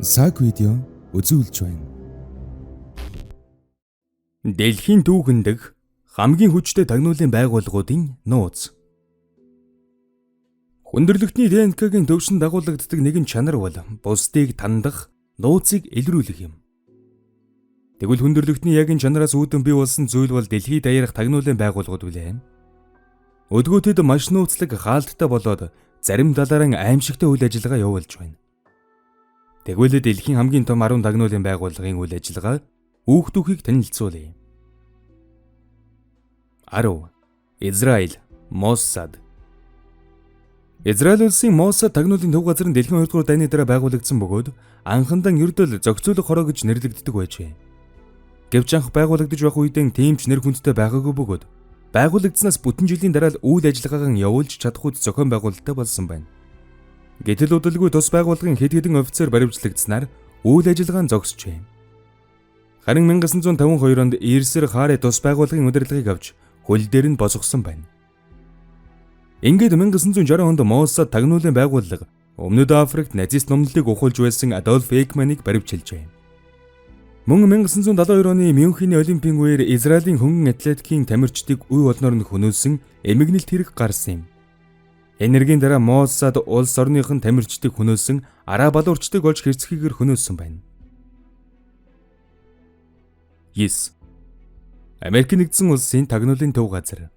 Цаг видео үзүүлж байна. Дэлхийн түүхэн дэх хамгийн хүчтэй тагнуулын байгууллагуудын нууц. Хүндрэлтний ДНК-гийн төвшин дагуулгддаг нэгэн чанар бол бусдыг тандах, нууцыг илрүүлэх юм. Тэгвэл хүндрэлтний яг энэ чанараас үүдэн бий болсон зүйл бол дэлхийд даяарх тагнуулын байгууллагууд билээ. Өдгөөтэд маш нууцлаг хаалттай болоод зарим талаараа аимшигтай үйл ажиллагаа явуулж байна. Тэгвэл дэлхийн хамгийн том 10 тагнуулын байгууллагын үйл ажиллагаа үүхдүүхийг танилцуулъя. 10. Израиль, Моссад. Израиль улсын Моссад тагнуулын төв газар нь дэлхийн 2 дугаар дайны дараа байгуулагдсан бөгөөд анхандан ердөө зохицуулах хороо гэж нэрлэгддэг байжээ. Гэвч анх байгуулагдаж байх үедээ тийм ч нэр хүндтэй байгаагүй бөгөөд байгуулагдсанаас бүтэн жилийн дараа л үйл ажиллагаагаа явуулж чадах үд зохион байгуулалттай болсон байна. Гэтэл удалгүй тус байгууллагын хэд хэдэн офицер баривчлагдсанаар үйл ажиллагаа нь зогсжээ. Харин 1952 онд Ирсэр Харе тус байгууллагын удирдлагыг авч хөл дээр нь босгосон байна. Ингээд 1960 онд Моссад тагнуулын байгууллага Өмнөд Африкт нацист номлолыг ухуулж байсан Адольф Эйхманыг баривчилжээ. Мөн 1972 оны Мюнхений Олимпийн үеэр Израилийн хөнгөн атлетикийн тамирчдыг үе болноор нь хөнөөсөн эмгэнэлт хэрэг гарсан юм. Энергийн дараа Моссад улс орныхон тамирчдыг хөнөөсөн араб балуурчдыг олж хэрцгийгээр хөнөөсөн байна. 9. Америк нэгдсэн улсын тагнуулын төв газар.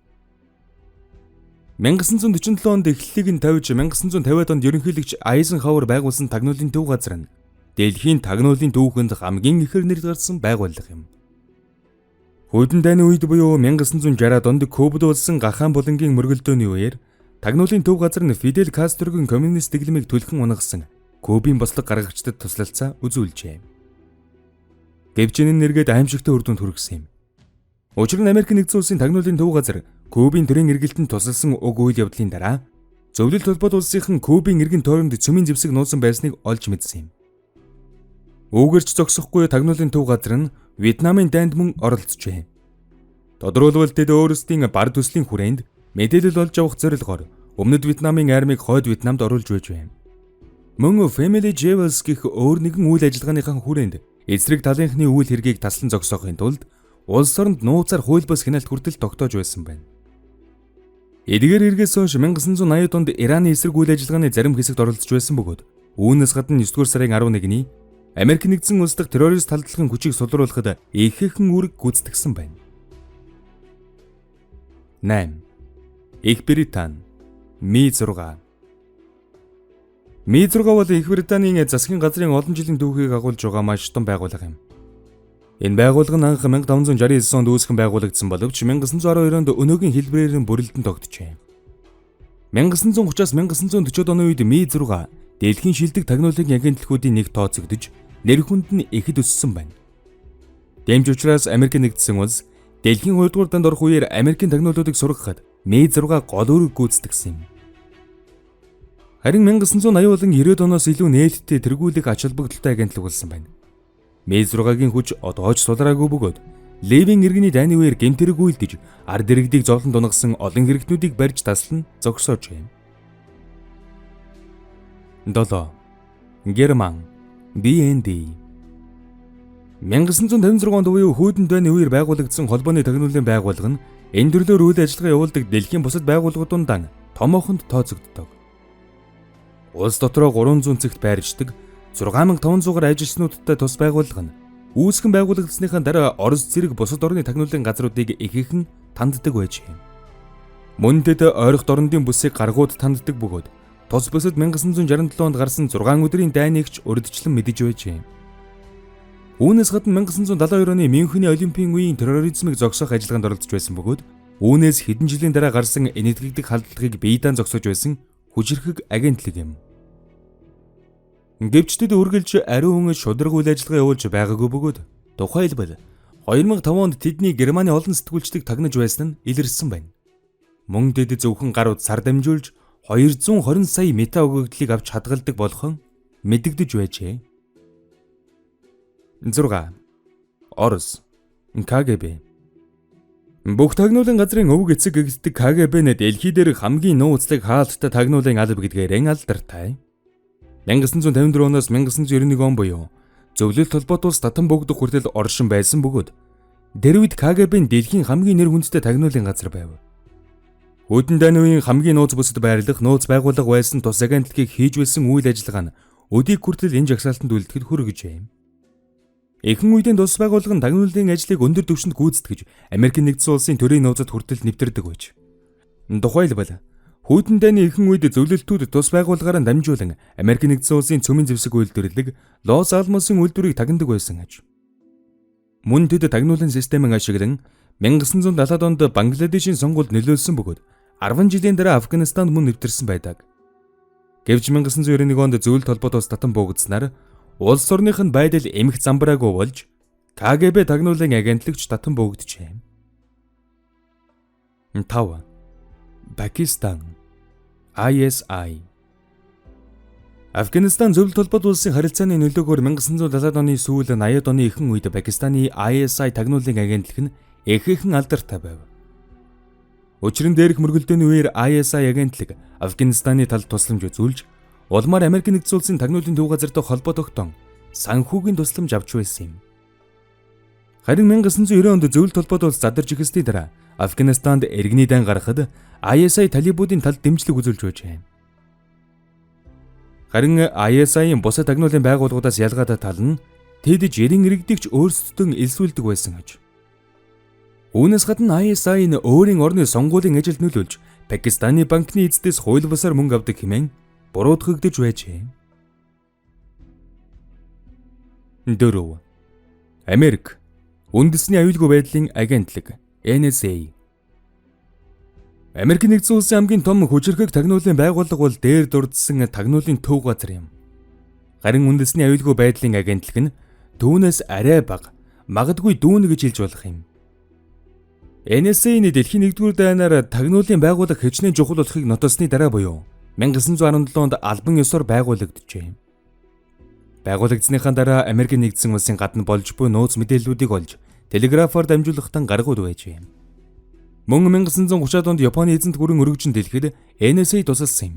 1947 онд эхлэлийг нь тавьж 1950-ад онд ерөнхийлөгч Айзенхауер байгуулсан тагнуулын төв газар нь дэлхийн тагнуулын түүхэнд хамгийн ихээр нэр гарсан байгууллага юм. Хүйдэн дайны үед буюу 1960-ад онд Кубад болсон гахаан булангийн мөргөлдөөний үеэр тагнуулын төв газар нь Фидель Кастрогийн коммунист дэглэмийг түлхэн унагсан Кубын бослог гаргагчдад туслалцаа үзүүлжээ. Гэвч энэ нэргээд аимшигтай үр дүнд хүргэсэн юм. Учир нь Америк нэгдсэн улсын тагнуулын төв газар Кубын төрийн эргэлтэнд тусалсан уг үйл явдлын дараа зөвлөлт холбоот улсынхан Кубын эргэн тойронд цөмийн зэвсэг нуусан байсныг олж мэдсэн юм. Үүгээрч зогсохгүй тагнуулын төв газар нь Вьетнамын дайнд мөн оролцжээ. Тодорхойлбол тэд өөрсдийн бар төслийн хүрээнд мэдээлэл олж авах зорилгоор Өмнөд Вьетнамын армийг хойд Вьетнамд оруулж байж байна. Мөн Family Jewels гэх өөр нэгэн үйл ажиллагааныхаа хүрээнд эсрэг талынхны үйл хэргийг таслан зогсоохын тулд улс оронд нууцаар хууль бус хяналт хүртэл тогтоож байсан байна. Эдгээр эргээс хойш 1980-ад онд Ираны эсрэг үйл ажиллагааны зарим хэсэгт оролцож байсан бөгөөд үүнээс гадна 9-р сарын 11-ний Америк нэгдсэн улс дахь террорист халдлагын хүчийг сулруулахад ихээхэн үүрэг гүйцэтгэсэн байна. 8. Их Британи, Ми-6. Ми-6 бол Их Британийн засгийн газрын олон жилийн түүхийг агуулж байгаа маш том байгууллага юм. Энэ байгууллага нь анх 1569 онд үүсгэн байгуулагдсан боловч 1912 онд өнөөгийн хэлбэрээр нь бүрэлдэн тогтжээ. 1930-аас 1940-од оны үед Ми-6 дэлхийн шилдэг тагнуулын агентлагуудын нэг тооцогдож нэр хүнд нь ихэд өссөн байна. Дэмж учраас Америк нэгдсэн улс дэлхийн 2 дугаар данд орох үеэр Америкийн тагнуулуудыг сургахад Ми-6 гол үүрэг гүйцэтгсэн юм. Харин 1980 болон 90-од оноос илүү нээлттэй тэргүүлэх ач холбогдолтой агентлаг болсон байна. Ми-6-гийн хүч одоо ч сулраагүй бөгөөд Левийн иргэний дайны үеэр гэмтэрэг үйлдэж ард иргэдийг зовлон дунагсан олон хэрэгтнүүдийг барьж таслан зогсоож байна. 7. Герман, BND. 1956 онд буюу хүйдэн дайны үеэр байгуулагдсан холбооны тагнуулын байгууллага нь энэ төрлөөр үйл ажиллагаа явуулдаг дэлхийн бусад байгууллагуудаа томоохонд тооцогддог. Улс дотроо 300 цэгт байршдаг 6500-аар ажилчнуудтай тус байгууллага нь үүсгэн байгуулагдсныхаа дараа Орос зэрэг бусад орны тагнуулын газруудыг ихээхэн танддаг байжээ. Мөн тэд ойрох дорнодын бүсийг гаргууд танддаг бөгөөд тус бүсэд 1967 онд гарсан 6 өдрийн дайныг ч урьдчилан мэдэж байжээ. Үүнээс гадна 1972 оны Мюнхений Олимпийн үеийн терроризмыг зогсоох ажиллагаанд оролцож байсан бөгөөд үүнээс хэдэн жилийн дараа гарсан энэтхэгдэх халдлагыг биедан зогсоож байсан хүчирхэг агентлаг юм. Гэвч тэд үргэлж ариун шударга үйл ажиллагаа явуулж байгаагүй бөгөөд тухайлбал 2005 онд тэдний Германы олон сэтгүүлчдийг тагнаж байсан нь илэрсэн байна. Мөн тэд зөвхөн гарууд сар дамжуулж 220 сая мета өгөгдлийг авч хадгалдаг болохон мэдэгдэж байжээ. 6. Орос, КГБ. Бүх тагнуулын газрын өвөг эцэг гэгддэг КГБ нь дэлхий дээр хамгийн нууцлаг хаалттай тагнуулын алба гэдгээрэн алдартай. 1954 оноос 1991 он буюу Зөвлөлт холбоот улс татан богдох хүртэл оршин байсан бөгөөд тэр үед КГБ-ийн дэлхийн хамгийн нэр хүндтэй тагнуулын газар байв. Хүйдэн дайны үеийн хамгийн нууц бүсэд байрлах нууц байгууллага байсан тус агентлагийг хийж байсан үйл ажиллагаа нь өдийг хүртэл энэ жагсаалтанд үлдэхэд хүргэж байв. Ихэнх үеийн тус байгууллага нь тагнуулын ажлыг өндөр түвшинд гүйцэтгэж Америкийн нэгдсэн улсын төрийн нууцад хүртэл нэвтэрдэг байж. Тухайлбал хүйдэн дайны ихэнх үед зөвлөлтүүд тус байгууллагаараа дамжуулан Америкийн нэгдсэн улсын цөмийн зэвсэг үйлдвэрлэг Лос Алмосын үйлдвэрийг тагнадаг байсан аж. Мөн тэд тагнуулын системийг ашиглан 1970-ад онд Бангладешийн сонгуульд нөлөөлсөн бөгөөд 10 жилийн дараа Афганистанд мөн нэвтэрсэн байдаг. Гэвч 1991 онд зөвлөлт холбоот улс татан буугдсанаар улс орных нь байдал эмх замбраагүй болж КГБ тагнуулын агентлагч татан буугджээ. 5. Пакистан ISI Афганистан зөвлөлт холбоот улсын харилцааны нөлөөгөөр 1970-ад оны сүүл 80-ад оны ихэнх үед Пакистаны ISI тагнуулын агентлаг нь ихэнхэн алдартай байв. Учир нь дээрх мөргөлдөөний үеэр ISI агентлаг Афганистаны талд тусламж үзүүлж, улмаар Америк нэгдсэн улсын тагнуулын төв газартай холбоо тогтоон санхүүгийн тусламж авч байсан юм. Харин 1990 онд зөвлөлт холбоот улс задарч ихсдийн дараа Афганистанд иргэний дан гарахад ISI талибуудын талд дэмжлэг үзүүлж байжээ. Харин ISI-ийн бусад тагнуулын байгууллагуудаас ялгаатай тал нь тэд жирийн иргэдэгч өөрсдөө элсүүлдэг байсан гэж. Үүнээс гадна ISI нь өөрийн орны сонгуулийн ажилд нөлөөлж Пакистаны банкны эцэдээс хууль бусаар мөнгө авдаг хэмээн буруутгагдж байжээ. 4. Америк үндэсний аюулгүй байдлын агентлаг NSA Америк нэгдсэн улсын хамгийн том хүчирхэг тагнуулын байгууллага бол дээр дурдсан тагнуулын төв газар юм. Харин үндэсний аюулгүй байдлын агентлаг нь түүнээс арай бага, магадгүй дүүнэ гэж хэлж болох юм. NSA-ний дэлхийн 1-р дайнаар тагнуулын байгууллага хичнээн чухал болохыг нотолсны дараа буюу 1917 онд албан ёсоор байгуулагджээ. Байгуулагдсныхаа дараа Америк нэгдсэн улсын гадна болж буй нууц мэдээллүүдийг олж телеграфаар дамжуулахтан гаргууд байжээ. Мөн 1930-ад онд Японы эзэнт гүрэн өргөжин дэлгэхэд NSA тусалсан юм.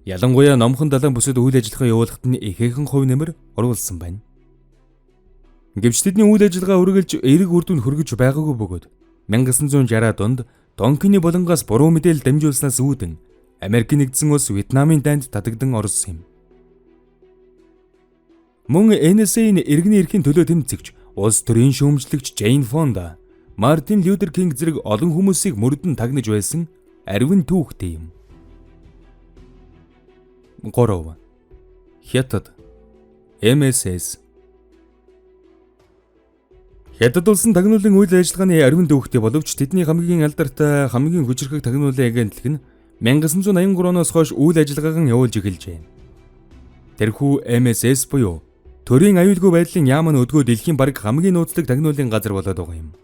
Ялангуяа номхон далайн бүсэд үйл ажиллагаа явуулахад нь ихээхэн хувь нэмэр оруулсан байна. Гэвч тэдний үйл ажиллагаа үргэлж эерэг үр дүнд хүргэж байгаагүй бөгөөд 1960-ад онд Тонкины болонгоос буруу мэдээлэл дамжуулснаас үүдэн Америк нэгдсэн улс Вьетнамын дайнд татагдан орсон юм. Мөн NSA-ийн иргэний эрхийн төлөө тэмцэгч улс төрийн шүүмжлэгч Джейн Фонда Мартин Лютер Кинг зэрэг олон хүмүүсийг мөрдөн тагнаж байсан арвин түүхтэй юм. 3. Хятад MSS Хятад улсын тагнуулын үйл ажиллагааны арвин түүхтэй боловч тэдний хамгийн алдартай, хамгийн хүчирхэг тагнуулын агентлаг нь 1983 оноос хойш үйл ажиллагааг нь явуулж эхэлжээ. Тэрхүү MSS буюу төрийн аюулгүй байдлын яамны өдгөө дэлхийн бараг хамгийн нууцлаг тагнуулын газар болоод байгаа юм.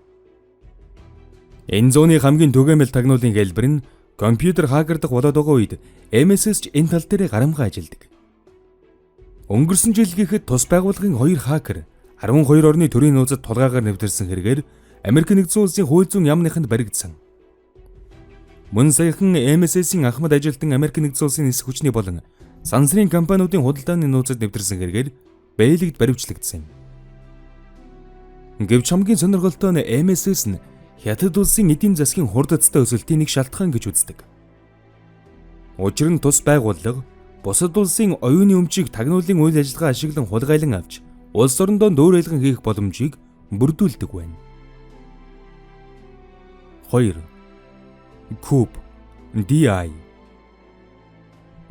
Энэ зууны хамгийн түгээмэл тагнуулын хэлбэр нь компьютер хакердах болоод байгаа үед MSS ч энэ тал дээр гарамгаа ажилдаг. Өнгөрсөн жил гэхэд тус байгууллагын 2 хакер 12 орны төрийн нууцад тулгаагаар нэвтэрсэн хэрэгээр Америк нэгдсэн улсын хууль зүйн яамныханд баригдсан. Мөн саяхан MSS-ийн ахмад ажилтан Америк нэгдсэн улсын нисэх хүчний болон сансрын компаниудын худалдааны нууцад нэвтэрсэн хэрэгээр Бэйлэгт баривчлагдсан юм. Гэвч хамгийн сонирхолтой нь MSS нь Хятад улсын эдийн засгийн хурдцтай өсөлтийн нэг шалтгаан гэж үздэг. Учир нь тус байгууллага бусад улсын оюуны өмчийг тагнуулын үйл ажиллагаа ашиглан хулгайлан авч улс орондоо дөөрөөлгөн хийх боломжийг бүрдүүлдэг байна. 2. Куб DI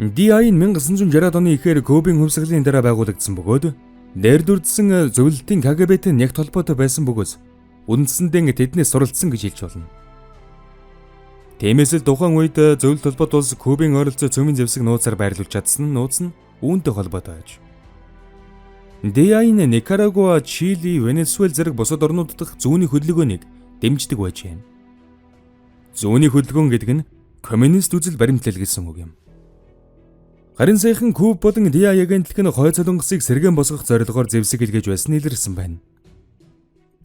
DI нь 1960-ад оны эхээр Кубын хувьсгалын дараа байгуулагдсан бөгөөд дээр дүрдсэн зөвлөлтийн КГБ-тэй нягт холбоотой байсан бөгөөс үндсэндээ тэднээс суралцсан гэж хэлж болно. Тиймээс л тухайн үед зөвлөлт холбоот улс Кубын ойролцоо цөмийн зэвсэг нууцаар байрлуулж чадсан нууц нь үүнтэй холбоотой байж. DI нь Никарагуа, Чили, Венесуэл зэрэг бусад орнууд дахь зүүнний хөдөлгөөнийг дэмждэг байжээ. Зүүнний хөдөлгөөн гэдэг нь коммунист үзэл баримтлал гэсэн үг юм. Харин саяхан Куб болон DI агентлаг нь хойд солонгосыг сэргээн босгох зорилгоор зэвсэг илгээж байсан илэрсэн байна.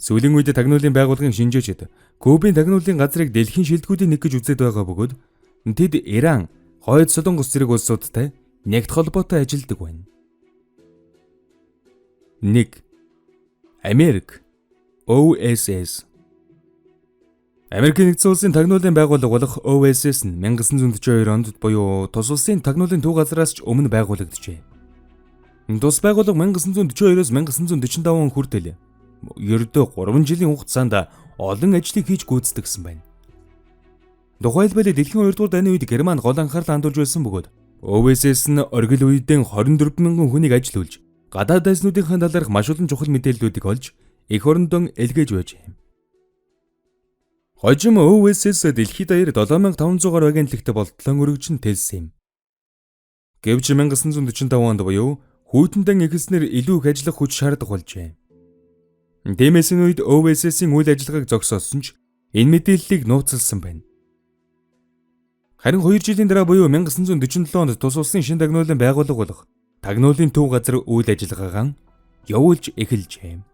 Сүүлийн үед тагнуулын байгууллагын шинжээчид Кубын тагнуулын газрыг дэлхийн шилдэгүүдийн нэг гэж үзээд байгаа бөгөөд тэд Иран, хойд солонгос зэрэг улсуудтай нэгт холбоотой ажилладаг байна. 1. Америк OSS. Америкийн нэгдсэн улсын тагнуулын байгууллага болох OSS нь 1942 онд буюу тус улсын тагнуулын төв газраас ч өмнө байгуулагджээ. Тус байгууллага 1942-оос 1945 он хүртэл ердөө 3 жилийн хугацаанд олон ажлыг хийж гүйцэтгэсэн байна. Тухайлбал дэлхийн 2 дугаар дайны үед Герман гол анхаарал хандуулж байсан бөгөөд OSS нь оргил үедээ 24 мянган хүнийг ажилуулж, гадаад дайснуудынхаа талаарх маш олон чухал мэдээллүүдийг олж, эх орондон элгээж байжээ. Хожим OSS дэлхийд даяар 7500 гаруй агентлагт болтлон өргөжн тэлсэн юм. Гэвч 1945 онд буюу хүйтэнтэн эхэлснээр илүү их ажиллах хүч шаардах болжээ. Тиймээс энэ үед OSS-ийн үйл ажиллагааг зогсоосон ч энэ мэдээллийг нууцлсан байна. Харин 2 жилийн дараа буюу 1947 онд тус улсын шин тагнуулын байгууллага болох Тагнуулын төв газар үйл ажиллагаагаа явуулж эхэлжээ.